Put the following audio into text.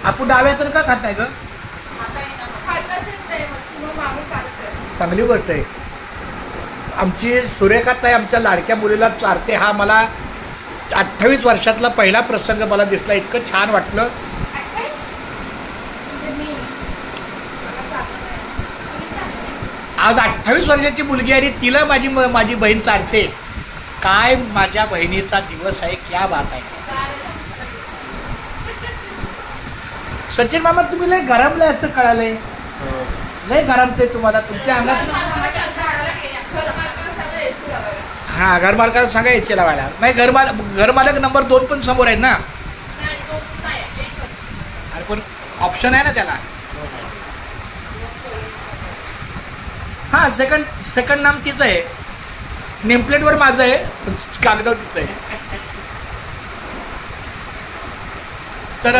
आपण डाव्यातून का खात नाही ग? चांगली गोष्ट आहे. आमची सुरेखाताई आमच्या लाडक्या मुलीला चारते. हा मला 28 वर्षातला पहिला प्रसंग मला दिसला. इतकं छान वाटलं. आज 28 वर्षाची मुलगी आणि तिला माझी बहीण चालते. काय माझ्या बहिणीचा दिवस आहे. क्या बात आहे. सचिन मामा तुम्ही लय गरमलंय असं कळालंय. लय गरमते तुम्हाला तुमच्या अंगात. हा घरमालकाला सांगा याचे लावायला. नाही घरमालक नंबर 2 पण समोर आहेत ना. अरे पण ऑप्शन आहे ना त्याला. हां सेकंड नाम तिचं आहे. नेमप्लेटवर माझं आहे. कागदावर तिचं आहे. तर